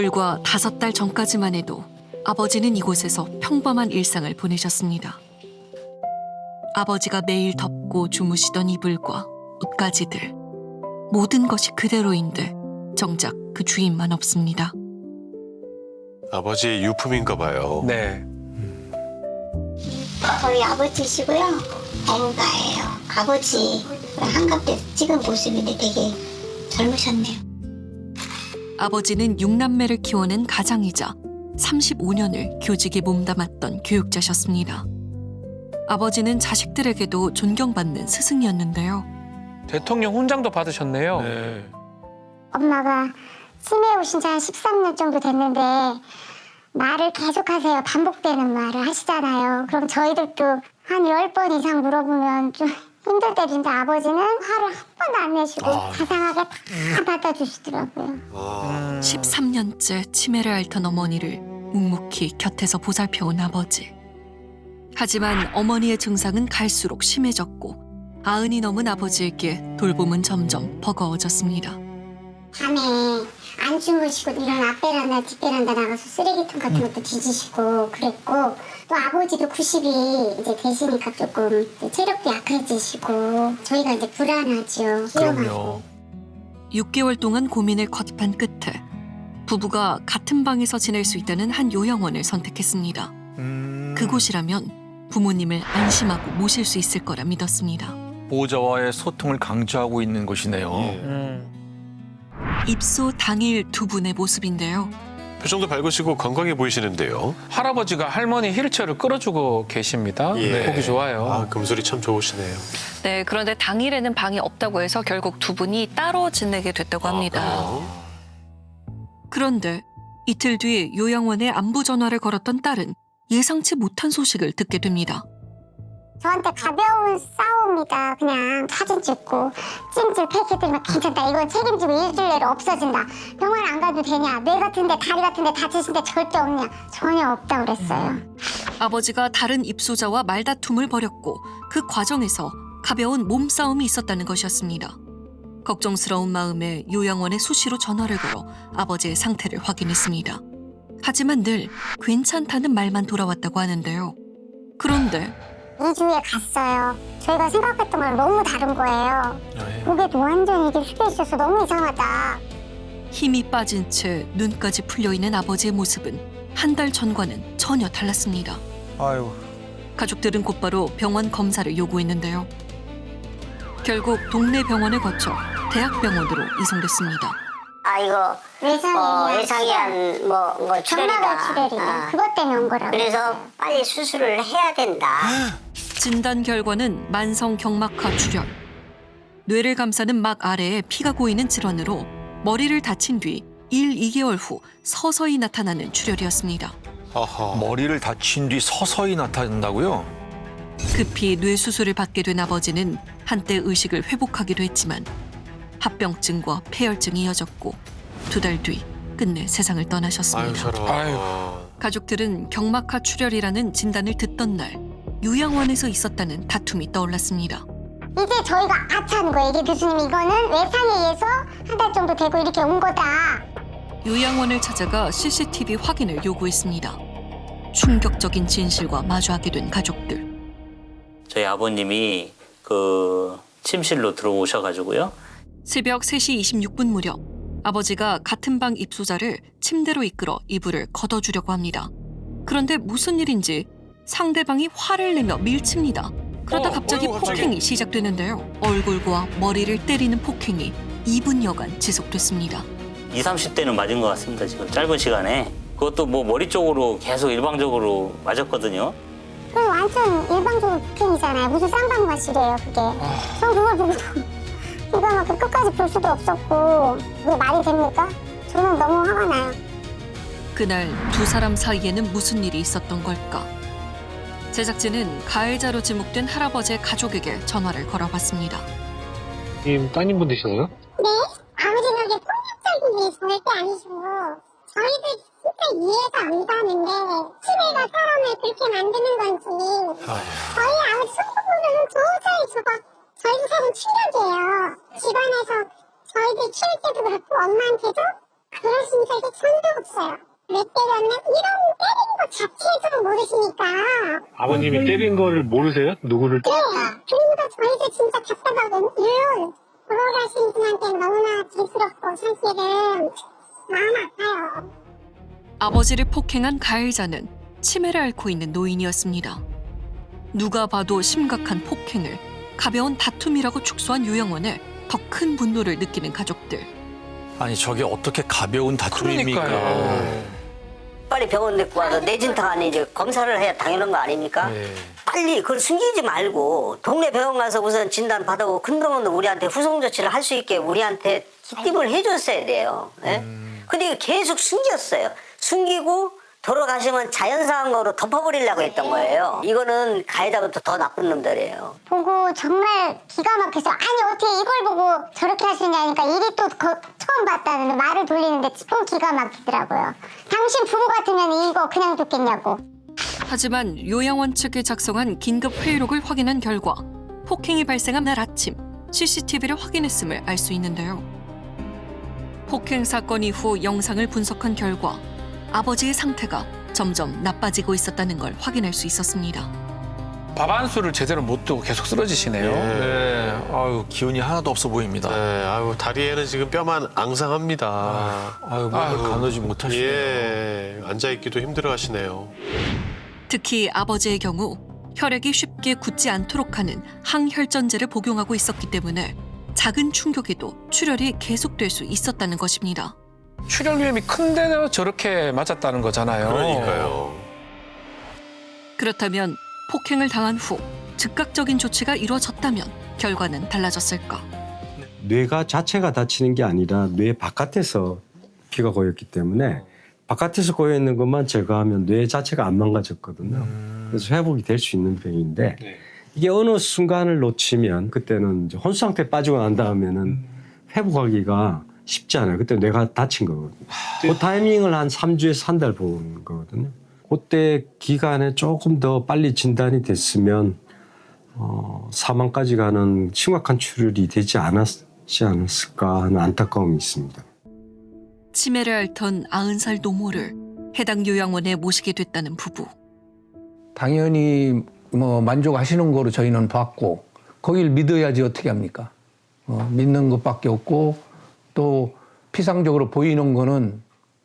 불과 5달 전까지만 해도 아버지는 이곳에서 평범한 일상을 보내셨습니다. 아버지가 매일 덮고 주무시던 이불과 옷가지들, 모든 것이 그대로인데 정작 그 주인만 없습니다. 아버지의 유품인가 봐요. 네. 저희 아버지시고요. 어머가예요. 아버지 한갑때 찍은 모습인데 되게 젊으셨네요. 아버지는 6남매를 키워낸 가장이자 35년을 교직에 몸담았던 교육자셨습니다. 아버지는 자식들에게도 존경받는 스승이었는데요. 대통령 훈장도 받으셨네요. 네. 엄마가 치매에 오신 지 한 13년 정도 됐는데 말을 계속하세요. 반복되는 말을 하시잖아요. 그럼 저희들도 한 10번 이상 물어보면 좀 힘들 때인데 아버지는 화를 한 번도 안 내시고 자상하게 다 받아주시더라고요. 13년째 치매를 앓던 어머니를 묵묵히 곁에서 보살펴온 아버지. 하지만 어머니의 증상은 갈수록 심해졌고 90이 넘은 아버지에게 돌봄은 점점 버거워졌습니다. 밤에 안 주무시고 일어나 베란다 뒷베란다 나가서 쓰레기통 같은 것도 뒤지시고 그랬고 또 아버지도 90이 이제 되시니까 조금 체력도 약해지시고 저희가 이제 불안하죠. 그럼요. 6개월 동안 고민을 거듭한 끝에 부부가 같은 방에서 지낼 수 있다는 한 요양원을 선택했습니다. 그곳이라면 부모님을 안심하고 모실 수 있을 거라 믿었습니다. 보호자와의 소통을 강조하고 있는 곳이네요. 음. 입소 당일 두 분의 모습인데요. 표정도 밝으시고 건강해 보이시는데요. 할아버지가 할머니 휠체어를 끌어주고 계십니다. 예. 보기 좋아요. 아, 금술이 참 좋으시네요. 네, 그런데 당일에는 방이 없다고 해서 결국 두 분이 따로 지내게 됐다고 합니다. 그런데 이틀 뒤 요양원에 안부 전화를 걸었던 딸은 예상치 못한 소식을 듣게 됩니다. 저한테 가벼운 싸움이다. 그냥 사진 찍고 찜질 팩 들면 괜찮다. 이건 책임지고 일주일 내로 없어진다. 병원 안 가도 되냐. 뇌 같은데 다리 같은데 다치신데 절대 없냐. 전혀 없다고 그랬어요. 아버지가 다른 입소자와 말다툼을 벌였고 그 과정에서 가벼운 몸싸움이 있었다는 것이었습니다. 걱정스러운 마음에 요양원에 수시로 전화를 걸어 아버지의 상태를 확인했습니다. 하지만 늘 괜찮다는 말만 돌아왔다고 하는데요. 그런데 2주에 갔어요. 저희가 생각했던 거랑 너무 다른 거예요. 고개도 완전 이게 숙여 있어서 너무 이상하다. 힘이 빠진 채 눈까지 풀려있는 아버지의 모습은 한 달 전과는 전혀 달랐습니다. 아유. 가족들은 곧바로 병원 검사를 요구했는데요. 결국 동네 병원을 거쳐 대학병원으로 이송됐습니다. 아 이거 외상이야. 뭐 정막을 출혈이다. 출혈이네. 그것 때문에 온 거라고. 그래서 빨리 수술을 해야 된다. 진단 결과는 만성 경막하 출혈. 뇌를 감싸는 막 아래에 피가 고이는 질환으로 머리를 다친 뒤 2개월 후 서서히 나타나는 출혈이었습니다. 아하. 머리를 다친 뒤 서서히 나타난다고요? 급히 뇌 수술을 받게 된 아버지는 한때 의식을 회복하기도 했지만 합병증과 폐혈증이 이어졌고 2달 뒤 끝내 세상을 아유, 떠나셨습니다. 저런. 아유. 가족들은 경막하 출혈이라는 진단을 듣던 날 요양원에서 있었다는 다툼이 떠올랐습니다. 이제 저희가 아차하는 거예요. 이게 교수님 이거는 외상에 의해서 한 달 정도 되고 이렇게 온 거다. 요양원을 찾아가 CCTV 확인을 요구했습니다. 충격적인 진실과 마주하게 된 가족들. 저희 아버님이 그 침실로 들어오셔가지고요. 새벽 3시 26분 무렵 아버지가 같은 방 입소자를 침대로 이끌어 이불을 걷어주려고 합니다. 그런데 무슨 일인지 상대방이 화를 내며 밀칩니다. 그러다 갑자기 폭행이 시작되는데요. 얼굴과 머리를 때리는 폭행이 2분여간 지속됐습니다. 20, 30대는 맞은 것 같습니다. 지금 짧은 시간에. 그것도 뭐 머리 쪽으로 계속 일방적으로 맞았거든요. 그 완전 일방적으로 폭행이잖아요. 무슨 쌍방마실이에요 그게. 전 그걸 보고 이거 막 끝까지 볼 수도 없었고 그게 말이 됩니까? 저는 너무 화가 나요. 그날 두 사람 사이에는 무슨 일이 있었던 걸까? 제작진은 가해자로 지목된 할아버지의 가족에게 전화를 걸어봤습니다. 따님분 되시나요? 네? 아무 생각에 폭력적인 게 절대 아니시고 저희들 진짜 이해가 안 가는데 치매가 사람을 그렇게 만드는 건지 저희 아버지 손톱으로는 도저히 저희도 사실 충격이에요. 집안에서 저희들 키울 때도 그렇고 엄마한테도 그러시니까 이게 천도 없어요. 왜 때렸나? 이런 때린 거 자체도 모르시니까. 아버님이 때린 거를 모르세요? 누구를? 네. 그러니까 저희도 진짜 답답하고, 돌아가신 분한테 너무나 죄스럽고, 사실은 마음 아파요. 아버지를 폭행한 가해자는 치매를 앓고 있는 노인이었습니다. 누가 봐도 심각한 폭행을 가벼운 다툼이라고 축소한 요양원에 더 큰 분노를 느끼는 가족들. 아니 저게 어떻게 가벼운 다툼입니까? 그러니까요. 빨리 병원 데리고 와서 내진탕 안에 이제 검사를 해야 당연한 거 아닙니까? 네. 빨리 그걸 숨기지 말고 동네 병원 가서 우선 진단 받아보고 그러면 우리한테 후송 조치를 할 수 있게 우리한테 기tim을 해줬어야 돼요. 예? 근데 계속 숨겼어요. 숨기고 돌아가시면 자연사항으로 덮어버리려고 했던 거예요. 이거는 가해자부터 더 나쁜 놈들이에요. 보고 정말 기가 막혀서, 아니 어떻게 이걸 보고 저렇게 하시냐니까 일이 또 처음 봤다는 말을 돌리는데 또 기가 막히더라고요. 당신 부모 같으면 이거 그냥 뒀겠냐고. 하지만 요양원 측이 작성한 긴급 회의록을 확인한 결과 폭행이 발생한 날 아침 CCTV를 확인했음을 알 수 있는데요. 폭행 사건 이후 영상을 분석한 결과 아버지의 상태가 점점 나빠지고 있었다는 걸 확인할 수 있었습니다. 밥 한 술을 제대로 못 두고 계속 쓰러지시네요. 네. 아유 기운이 하나도 없어 보입니다. 네, 아유 다리에는 지금 뼈만 앙상합니다. 아유 몸을 가누지 못하시네요. 예, 앉아 있기도 힘들어하시네요. 특히 아버지의 경우 혈액이 쉽게 굳지 않도록 하는 항혈전제를 복용하고 있었기 때문에 작은 충격에도 출혈이 계속될 수 있었다는 것입니다. 출혈 위험이 큰데도 저렇게 맞았다는 거잖아요. 그러니까요. 그렇다면 폭행을 당한 후 즉각적인 조치가 이루어졌다면 결과는 달라졌을까? 뇌가 자체가 다치는 게 아니라 뇌 바깥에서 피가 고였기 때문에 바깥에서 고여 있는 것만 제거하면 뇌 자체가 안 망가졌거든요. 그래서 회복이 될 수 있는 병인데 이게 어느 순간을 놓치면 그때는 이제 혼수 상태에 빠지고 난 다음에는 회복하기가 쉽지 않아요. 그때 뇌가 다친 거거든요. 그 타이밍을 한 3주에서 한 달 본 거거든요. 그때 기간에 조금 더 빨리 진단이 됐으면 사망까지 가는 심각한 출혈이 되지 않았지 않았을까 하는 안타까움이 있습니다. 치매를 앓던 90살 노모를 해당 요양원에 모시게 됐다는 부부. 당연히 뭐 만족하시는 거로 저희는 봤고 거길 믿어야지 어떻게 합니까? 믿는 것밖에 없고 또 피상적으로 보이는 거는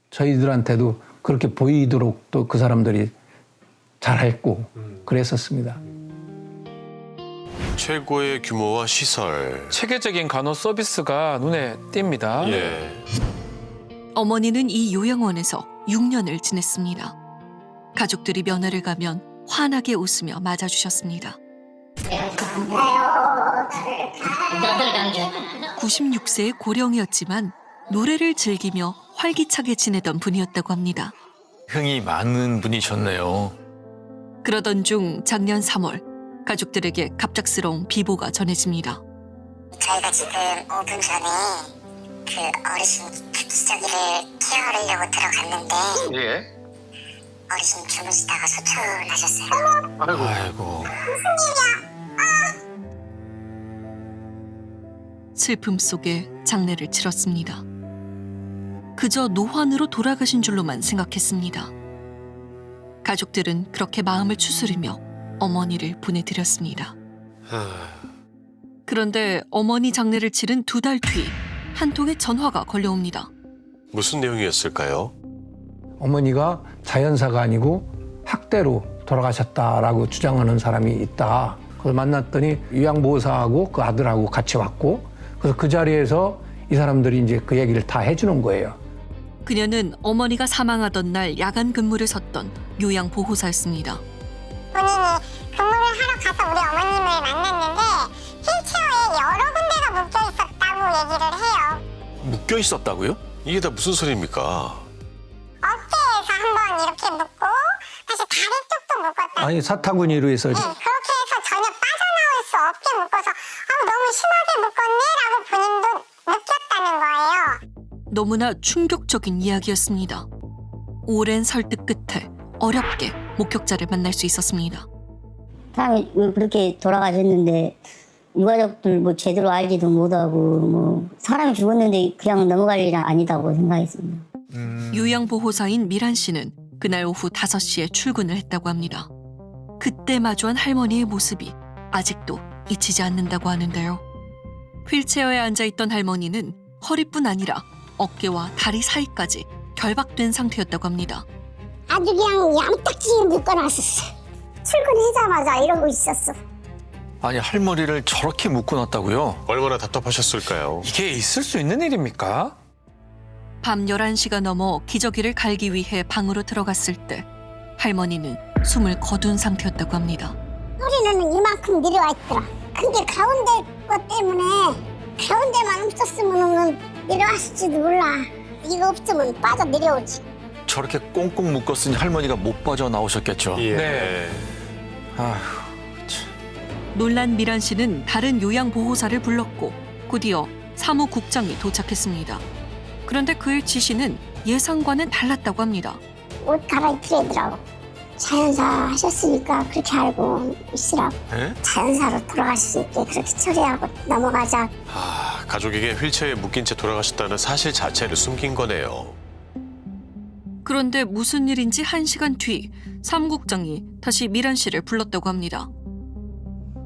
저희들한테도 그렇게 보이도록 또 그 사람들이 잘했고 그랬었습니다. 최고의 규모와 시설. 체계적인 간호 서비스가 눈에 띕니다. 예. 어머니는 이 요양원에서 6년을 지냈습니다. 가족들이 면회를 가면 환하게 웃으며 맞아주셨습니다. 96세의 고령이었지만 노래를 즐기며 활기차게 지내던 분이었다고 합니다. 흥이 많은 분이셨네요. 그러던 중 작년 3월 가족들에게 갑작스러운 비보가 전해집니다. 저희가 지금 5분 전에 그 어르신 기저귀를 케어하려고 들어갔는데 예. 어르신 주무시다가 소천하셨어요. 아이고. 슬픔 속에 장례를 치렀습니다. 그저 노환으로 돌아가신 줄로만 생각했습니다. 가족들은 그렇게 마음을 추스리며 어머니를 보내드렸습니다. 그런데 어머니 장례를 치른 2달 뒤 한 통의 전화가 걸려옵니다. 무슨 내용이었을까요? 어머니가 자연사가 아니고 학대로 돌아가셨다라고 주장하는 사람이 있다. 그걸 만났더니 요양보호사하고 그 아들하고 같이 왔고 그래서 그 자리에서 이 사람들이 이제 그 얘기를 다 해주는 거예요. 그녀는 어머니가 사망하던 날 야간 근무를 섰던 요양보호사였습니다. 본인이 근무를 하러 가서 우리 어머님을 만났는데 휠체어에 여러 군데가 묶여 있었다고 얘기를 해요. 묶여 있었다고요? 이게 다 무슨 소리입니까? 어깨에서 한번 이렇게 묶고 다시 다리 쪽도 묶었다. 아니 사타구니로 해서 네, 그렇게 해서 전혀 빠져나올 수 없게 묶어서 너무 심하게 묶었네 라고 본인도 느꼈다는 거예요. 너무나 충격적인 이야기였습니다. 오랜 설득 끝에 어렵게 목격자를 만날 수 있었습니다. 사람이 그렇게 돌아가셨는데 유가족들 뭐 제대로 알지도 못하고 뭐 사람이 죽었는데 그냥 넘어갈 일은 아니다고 생각했습니다. 요양보호사인 미란 씨는 그날 오후 5시에 출근을 했다고 합니다. 그때 마주한 할머니의 모습이 아직도 잊히지 않는다고 하는데요. 휠체어에 앉아있던 할머니는 허리뿐 아니라 어깨와 다리 사이까지 결박된 상태였다고 합니다. 아주 그냥 얌딱지 묶어놨었어. 출근하자마자 이러고 있었어. 아니 할머니를 저렇게 묶어놨다고요? 얼마나 답답하셨을까요? 이게 있을 수 있는 일입니까? 밤 11시가 넘어 기저귀를 갈기 위해 방으로 들어갔을 때 할머니는 숨을 거둔 상태였다고 합니다. 허리는 이만큼 내려와 있더라. 근데 가운데 것 때문에 가운데만 없었으면 내려왔을지도 몰라. 이거 없으면 빠져 내려오지. 저렇게 꽁꽁 묶었으니 할머니가 못 빠져나오셨겠죠. 예. 네. 아휴. 놀란 미란 씨는 다른 요양보호사를 불렀고 곧이어 사무국장이 도착했습니다. 그런데 그의 지시는 예상과는 달랐다고 합니다. 옷 갈아입히더라고. 자연사 하셨으니까 그렇게 알고 있으라고. 네? 자연사로 돌아갈 수 있게 그렇게 처리하고 넘어가자. 가족에게 휠체어에 묶인 채 돌아가셨다는 사실 자체를 숨긴 거네요. 그런데 무슨 일인지 1시간 뒤 사무국장이 다시 미란 씨를 불렀다고 합니다.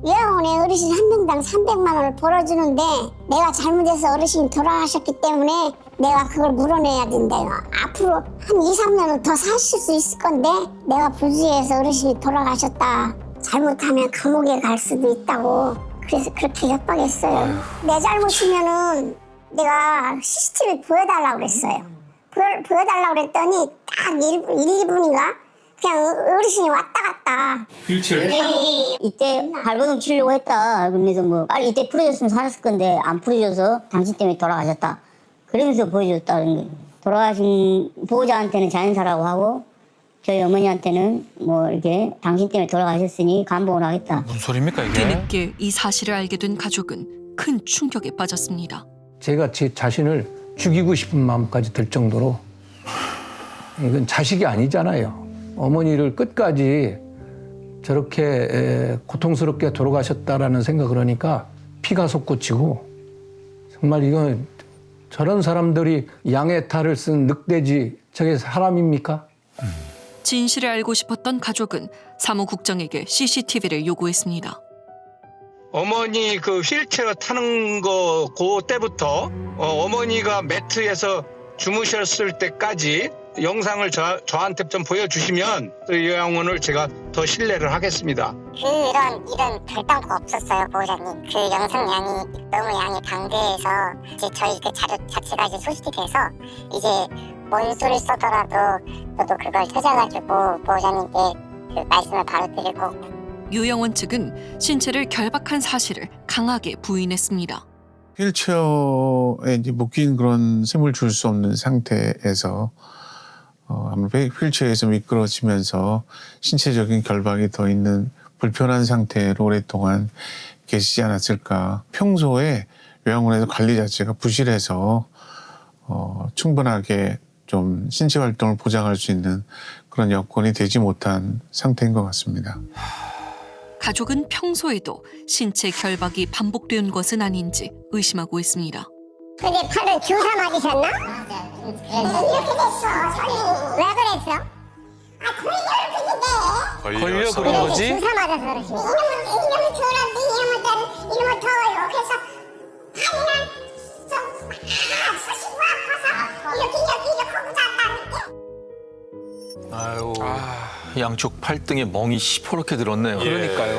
요양원에 어르신 한 명당 300만 원을 벌어주는데 내가 잘못해서 어르신이 돌아가셨기 때문에 내가 그걸 물어내야 된대요. 앞으로 한 2, 3년은 더 사실 수 있을 건데 내가 부주의해서 어르신이 돌아가셨다. 잘못하면 감옥에 갈 수도 있다고. 그래서 그렇게 협박했어요. 내 잘못이면은 내가 CCTV 보여달라고 그랬어요. 보여달라고 그랬더니 딱 1분인가? 그냥 어르신이 왔다 갔다. 이때 발버둥 치려고 했다. 그러면서 뭐 빨리 이때 풀어줬으면 살았을 건데 안 풀어줘서 당신 때문에 돌아가셨다. 그러면서 보여줬다는 거예요. 돌아가신 보호자한테는 자연사라고 하고 저희 어머니한테는 뭐 이렇게 당신 때문에 돌아가셨으니 감봉을 하겠다. 무슨 소리입니까 이게? 뒤늦게 이 사실을 알게 된 가족은 큰 충격에 빠졌습니다. 제가 제 자신을 죽이고 싶은 마음까지 들 정도로 이건 자식이 아니잖아요. 어머니를 끝까지 저렇게 고통스럽게 돌아가셨다라는 생각을 하니까 피가 솟구치고 정말 이건 저런 사람들이 양의 탈을 쓴 늑대지 저게 사람입니까? 진실을 알고 싶었던 가족은 사무국장에게 CCTV를 요구했습니다. 어머니 그 휠체어 타는 거 그때부터 어머니가 매트에서 주무셨을 때까지 영상을 저한테 좀 보여주시면 그 요양원을 제가 더 신뢰를 하겠습니다. 이런 결단도 없었어요, 보호자님. 그 영상량이 너무 양이 방대해서 이제 저희 그 자료 자체가 이제 소실돼서 이제 뭔 소리 써더라도 저도 그걸 찾아가지고 보호자님께 그 말씀을 바로 드리고. 요양원 측은 신체를 결박한 사실을 강하게 부인했습니다. 휠체어에 이제 묶인 그런 숨을 줄 수 없는 상태에서 아무래도 휠체어에서 미끄러지면서 신체적인 결박이 더 있는 불편한 상태로 오랫동안 계시지 않았을까. 평소에 요양원에서 관리 자체가 부실해서 충분하게 좀 신체 활동을 보장할 수 있는 그런 여건이 되지 못한 상태인 것 같습니다. 가족은 평소에도 신체 결박이 반복된 것은 아닌지 의심하고 있습니다. 근데 팔을 주사 맞으셨나? 이렇게 됐어, 손이. 왜 그랬어? 걸려 그런 거지? 주사 맞아서 그러지. 이놈을 줘라지, 이놈을 더워요. 그래서 팔이랑 좀 수시고 아파서 이렇게 하고 잤다는데. 아유. 양쪽 팔등에 멍이 시퍼렇게 들었네요. 그러니까요.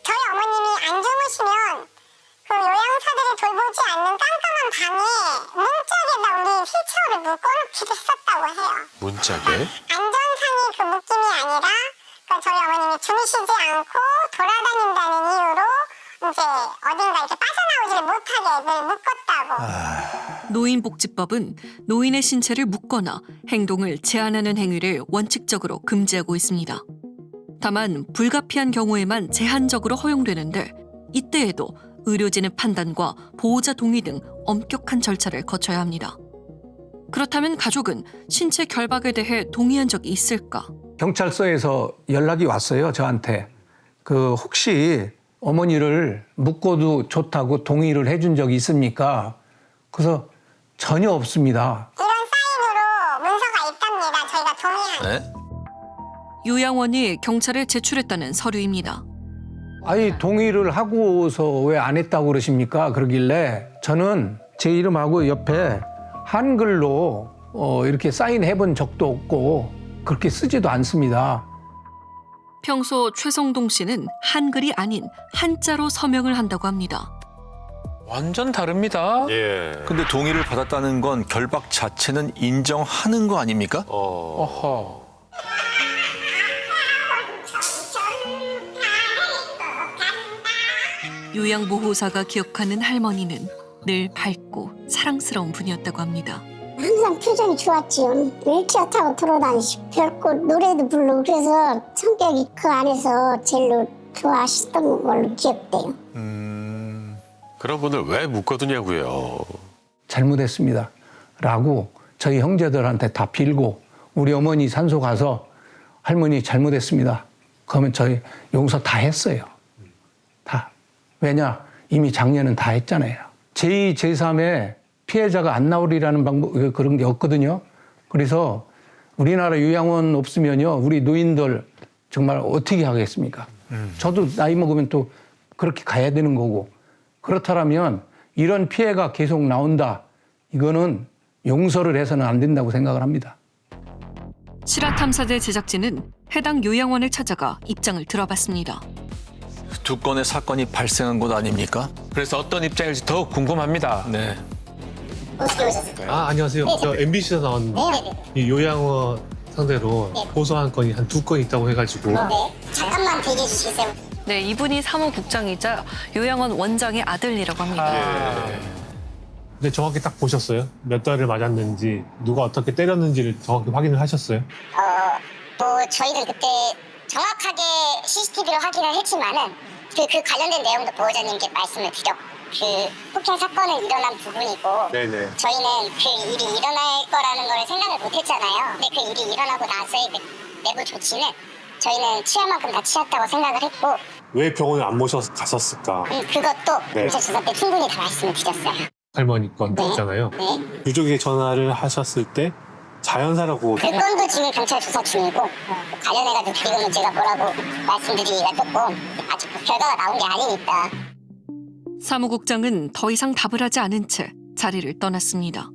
저희 어머님이 안 주무시면 그 요양사들이 돌보지 않는 깜깜한 방에 문짝에다 우리 휠체어를 묶어놓기도 했었다고 해요. 문짝에? 안전상의 그 묶임이 아니라 그 저희 어머님이 주무시지 않고 돌아다닌다는 이유로 이제 어딘가 이렇게 빠져나오지를 못하게 늘 묶었다고. 노인복지법은 노인의 신체를 묶거나 행동을 제한하는 행위를 원칙적으로 금지하고 있습니다. 다만 불가피한 경우에만 제한적으로 허용되는데 이때에도 의료진의 판단과 보호자 동의 등 엄격한 절차를 거쳐야 합니다. 그렇다면 가족은 신체 결박에 대해 동의한 적이 있을까? 경찰서에서 연락이 왔어요, 저한테. 그 혹시 어머니를 묶어도 좋다고 동의를 해준 적이 있습니까? 그래서 전혀 없습니다. 이런 사인으로 문서가 있답니다. 저희가 동의한. 네? 요양원이 경찰에 제출했다는 서류입니다. 아니 동의를 하고서 왜 안 했다고 그러십니까? 그러길래 저는 제 이름하고 옆에 한글로 이렇게 사인해 본 적도 없고 그렇게 쓰지도 않습니다. 평소 최성동 씨는 한글이 아닌 한자로 서명을 한다고 합니다. 완전 다릅니다. 예. 근데 동의를 받았다는 건 결박 자체는 인정하는 거 아닙니까? 어허. 요양보호사가 기억하는 할머니는 늘 밝고 사랑스러운 분이었다고 합니다. 항상 표정이 좋았지요. 휠체어 타고 돌아다니시고 별꽃 노래도 부르고 그래서 성격이 그 안에서 제일로 좋아하셨던 걸로 기억돼요. 그런 분을 왜 묶어두냐고요. 잘못했습니다. 라고 저희 형제들한테 다 빌고 우리 어머니 산소 가서 할머니 잘못했습니다. 그러면 저희 용서 다 했어요. 다. 왜냐? 이미 작년은 다 했잖아요. 제2, 제3의 피해자가 안 나오리라는 방법, 그런 게 없거든요. 그래서 우리나라 요양원 없으면요. 우리 노인들 정말 어떻게 하겠습니까? 저도 나이 먹으면 또 그렇게 가야 되는 거고. 그렇다면 이런 피해가 계속 나온다. 이거는 용서를 해서는 안 된다고 생각을 합니다. 실화탐사대 제작진은 해당 요양원을 찾아가 입장을 들어봤습니다. 두 건의 사건이 발생한 곳 아닙니까? 그래서 어떤 입장일지 더욱 궁금합니다. 네. 어떻게 오셨어요? 아, 안녕하세요. 저 MBC에서 나왔는데 이 요양원 상대로 고소한 건이 한 2건 있다고 해가지고. 잠깐만 대기해 주시겠어요? 네, 이분이 사무국장이자 요양원 원장의 아들이라고 합니다. 근데 정확히 딱 보셨어요? 몇 달을 맞았는지, 누가 어떻게 때렸는지를 정확히 확인을 하셨어요? 뭐 저희들 그때 정확하게 CCTV로 확인을 했지만은 그 관련된 내용도 보호자님께 말씀을 드렸고 그 폭행 사건은 일어난 부분이고 네네. 저희는 그 일이 일어날 거라는 걸 생각을 못했잖아요. 근데 그 일이 일어나고 나서의 그 내부 조치는 저희는 취할 만큼 다 취했다고 생각을 했고 왜 병원을 안 모셔서 갔었을까? 그것도 경찰 조사 때 충분히 다 말씀을 드렸어요. 할머니 건 있잖아요. 네. 유족에게 전화를 하셨을 때 자연사라고. 그 건도 지금 경찰 조사 중이고 관련해가지고 그리고 문제가 뭐라고 말씀드리기가 조금 아직 결과가 나온 게 아니니까. 사무국장은 더 이상 답을 하지 않은 채 자리를 떠났습니다.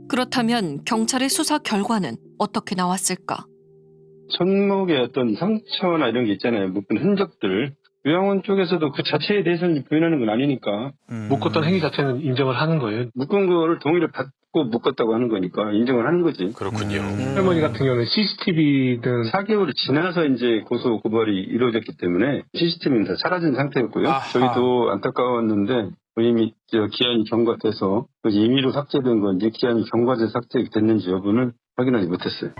그렇다면 경찰의 수사 결과는 어떻게 나왔을까? 손목에 어떤 상처나 이런 게 있잖아요. 묶은 흔적들. 요양원 쪽에서도 그 자체에 대해서는 부인하는 건 아니니까. 묶었던 행위 자체는 인정을 하는 거예요. 묶은 거를 동의를 받고 묶었다고 하는 거니까 인정을 하는 거지. 그렇군요. 할머니 같은 경우는 CCTV든 4개월이 지나서 이제 고소 고발이 이루어졌기 때문에 CCTV는 다 사라진 상태였고요. 아하. 저희도 안타까웠는데 이미 기한이 경과돼서 임의로 삭제된 건지 기한이 경과돼 삭제됐는지 여부는 확인하지 못했어요.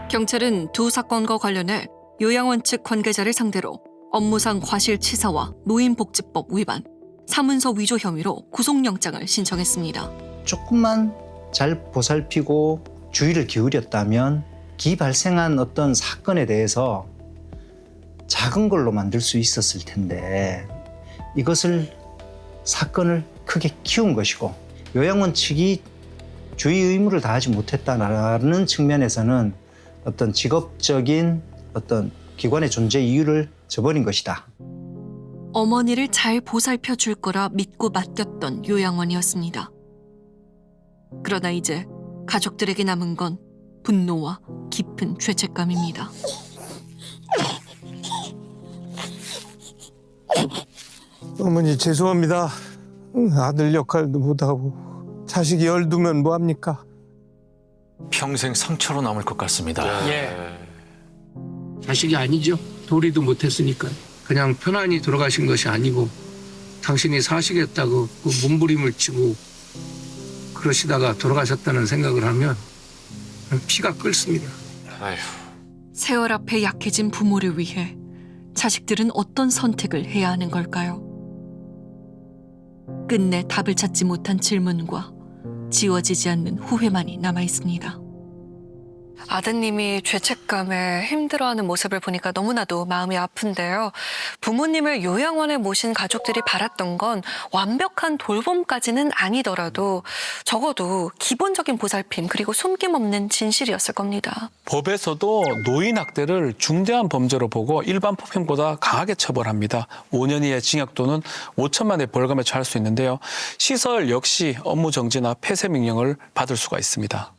경찰은 두 사건과 관련해 요양원 측 관계자를 상대로 업무상 과실치사와 노인복지법 위반, 사문서 위조 혐의로 구속영장을 신청했습니다. 조금만 잘 보살피고 주의를 기울였다면 기 발생한 어떤 사건에 대해서 작은 걸로 만들 수 있었을 텐데 이것을 사건을 크게 키운 것이고 요양원 측이 주의 의무를 다하지 못했다는 측면에서는 어떤 직업적인 어떤 기관의 존재 이유를 저버린 것이다. 어머니를 잘 보살펴 줄 거라 믿고 맡겼던 요양원이었습니다. 그러나 이제 가족들에게 남은 건 분노와 깊은 죄책감입니다. 어머니 죄송합니다. 아들 역할도 못하고 자식이 12면 뭐합니까? 평생 상처로 남을 것 같습니다. 자식이 아니죠. 도리도 못했으니까. 그냥 편안히 돌아가신 것이 아니고 당신이 사시겠다고 그 몸부림을 치고 그러시다가 돌아가셨다는 생각을 하면 피가 끓습니다. 아휴. 세월 앞에 약해진 부모를 위해 자식들은 어떤 선택을 해야 하는 걸까요? 끝내 답을 찾지 못한 질문과 지워지지 않는 후회만이 남아 있습니다. 아드님이 죄책감에 힘들어하는 모습을 보니까 너무나도 마음이 아픈데요. 부모님을 요양원에 모신 가족들이 바랐던 건 완벽한 돌봄까지는 아니더라도 적어도 기본적인 보살핌 그리고 숨김없는 진실이었을 겁니다. 법에서도 노인 학대를 중대한 범죄로 보고 일반 폭행보다 강하게 처벌합니다. 5년 이하의 징역 또는 5천만 원의 벌금에 처할 수 있는데요. 시설 역시 업무 정지나 폐쇄 명령을 받을 수가 있습니다.